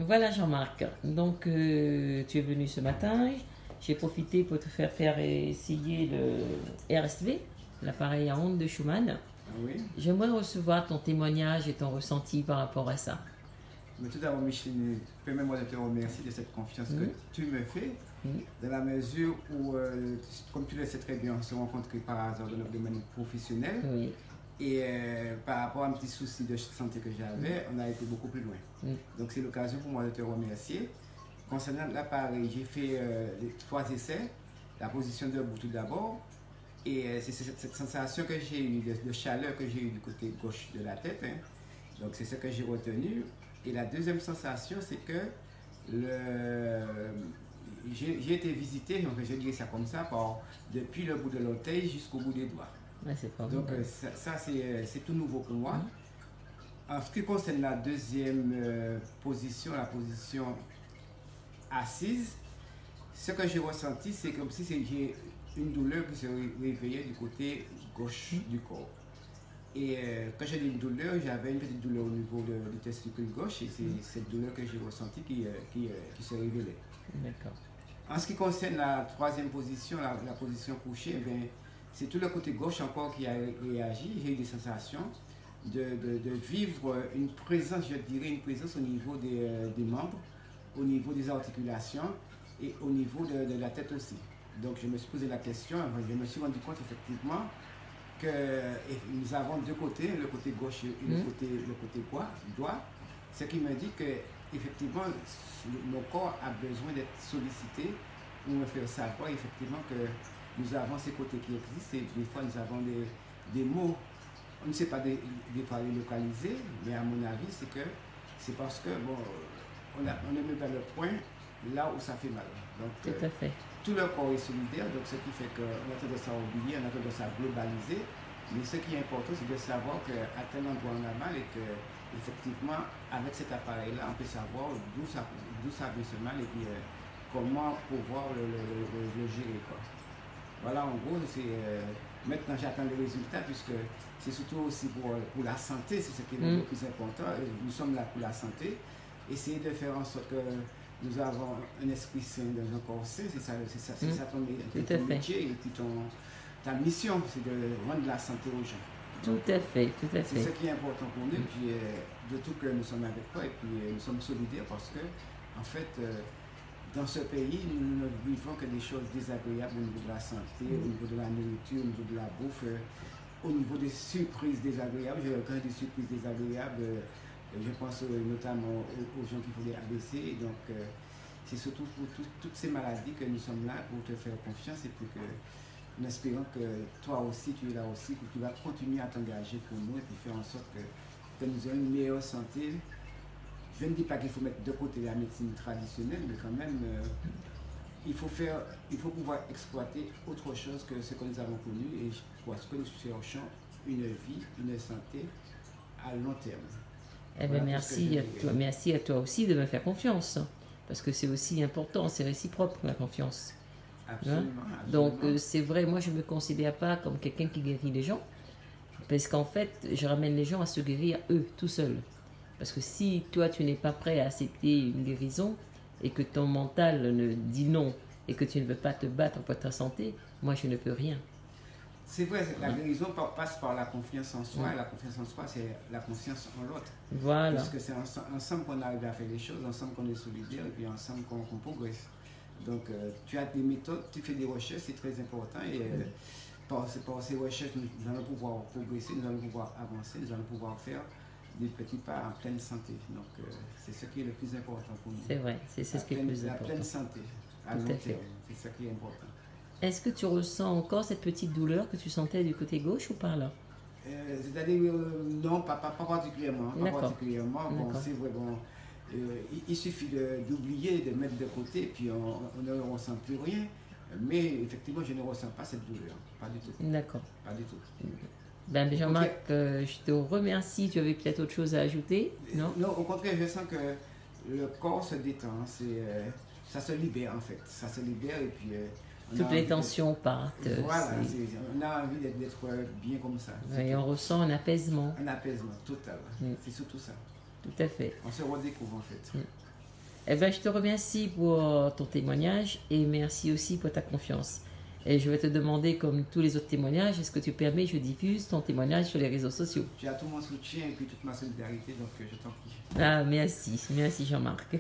Voilà Jean-Marc, donc tu es venu ce matin, j'ai profité pour te faire essayer le RSV, l'appareil à ondes de Schumann. Oui. J'aimerais recevoir ton témoignage et ton ressenti par rapport à ça. Mais tout d'abord, Micheline, permets-moi de te remercier de cette confiance que tu me fais, dans la mesure où, comme tu le sais très bien, on s'est rencontrés par hasard dans notre domaine professionnel. Oui. Et par rapport à un petit souci de santé que j'avais, on a été beaucoup plus loin. Donc c'est l'occasion pour moi de te remercier. Concernant l'appareil, j'ai fait les 3 essais, la position debout tout d'abord. Et c'est cette sensation que j'ai eue, de chaleur que j'ai eue du côté gauche de la tête. Hein. Donc c'est ce que j'ai retenu. Et la deuxième sensation, c'est que j'ai été visité, donc je dirais ça comme ça, depuis le bout de l'orteil jusqu'au bout des doigts. Ouais, donc ça c'est tout nouveau pour moi. En ce qui concerne la deuxième position, la position assise, ce que j'ai ressenti, c'est comme si j'ai une douleur qui se réveillait du côté gauche du corps. Et quand j'ai dit une douleur, j'avais une petite douleur au niveau du testicule gauche, et c'est cette douleur que j'ai ressentie qui se révélait. D'accord. En ce qui concerne la troisième position, la position couchée, eh c'est tout le côté gauche encore qui a réagi. J'ai eu des sensations de vivre une présence, je dirais, une présence au niveau des membres, au niveau des articulations et au niveau de la tête aussi. Donc je me suis posé la question, je me suis rendu compte effectivement que nous avons deux côtés, le côté gauche et le côté droit, ce qui me dit que effectivement mon corps a besoin d'être sollicité pour me faire savoir effectivement que nous avons ces côtés qui existent, et des fois nous avons des mots, on ne sait pas des fois les localiser, mais à mon avis c'est parce que bon, on ne met pas le point là où ça fait mal. Donc tout à fait. Tout le corps est solidaire, donc ce qui fait qu'on a tendance à oublier, on a tendance à globaliser. Mais ce qui est important, c'est de savoir qu'à tel endroit on a mal, et que effectivement avec cet appareil-là, on peut savoir d'où ça vient ce mal, et puis comment pouvoir le gérer, quoi. Voilà, en gros, maintenant j'attends les résultats, puisque c'est surtout aussi pour la santé, c'est ce qui est le plus important. Nous sommes là pour la santé. Essayer de faire en sorte que nous avons un esprit sain dans un corps sain, c'est ça ton métier, et puis ta mission, c'est de rendre la santé aux gens. Tout à fait, tout à fait. C'est ce qui est important pour nous, et puis de tout que nous sommes avec toi, et puis nous sommes solidaires parce que, en fait, dans ce pays, nous ne vivons que des choses désagréables au niveau de la santé, au niveau de la nourriture, au niveau de la bouffe, au niveau des surprises désagréables. Quand je dis surprises désagréables, je pense notamment aux gens qui font des ABC. Donc, c'est surtout pour toutes ces maladies que nous sommes là pour te faire confiance, et puis que nous espérons que toi aussi, tu es là aussi, que tu vas continuer à t'engager pour nous, et puis faire en sorte que nous ayons une meilleure santé. Je ne dis pas qu'il faut mettre de côté la médecine traditionnelle, mais quand même, il faut pouvoir exploiter autre chose que ce que nous avons connu, et parce que nous cherchons une vie, une santé à long terme. Eh bien, merci à toi aussi de me faire confiance, parce que c'est aussi important, c'est réciproque la confiance. Absolument. Donc c'est vrai, moi je ne me considère pas comme quelqu'un qui guérit les gens, parce qu'en fait je ramène les gens à se guérir eux tout seuls. Parce que si toi tu n'es pas prêt à accepter une guérison, et que ton mental ne dit non, et que tu ne veux pas te battre pour ta santé, moi je ne peux rien. C'est vrai, la guérison passe par la confiance en soi, et la confiance en soi, c'est la confiance en l'autre. Voilà. Parce que c'est ensemble qu'on arrive à faire les choses, ensemble qu'on est solidaire, et puis ensemble qu'on progresse. Donc tu as des méthodes, tu fais des recherches, c'est très important, et par ces recherches, nous allons pouvoir progresser, nous allons pouvoir avancer, nous allons pouvoir faire des petits pas en pleine santé. Donc c'est ce qui est le plus important pour nous. C'est vrai, c'est ce qui est le plus important. La pleine santé, à long terme, c'est ce qui est important. Est-ce que tu ressens encore cette petite douleur que tu sentais du côté gauche ou par là? C'est-à-dire, non, pas particulièrement. Pas particulièrement. Bon, c'est vrai, bon, il suffit d'oublier, de mettre de côté, puis on ne ressent plus rien. Mais effectivement, je ne ressens pas cette douleur. Pas du tout. D'accord. Pas du tout. Ben, Jean-Marc, je te remercie. Tu avais peut-être autre chose à ajouter? Non, au contraire, je sens que le corps se détend. Ça se libère, en fait. Ça se libère, et puis... toutes les tensions partent. Voilà, on a envie d'être bien comme ça. Et on ressent un apaisement. Un apaisement total. C'est surtout ça. Tout à fait. On se redécouvre, en fait. Eh ben, je te remercie pour ton témoignage et merci aussi pour ta confiance. Et je vais te demander, comme tous les autres témoignages, est-ce que tu permets que je diffuse ton témoignage sur les réseaux sociaux? Tu as tout mon soutien et puis toute ma solidarité, donc je t'en prie. Ah, merci. Merci Jean-Marc.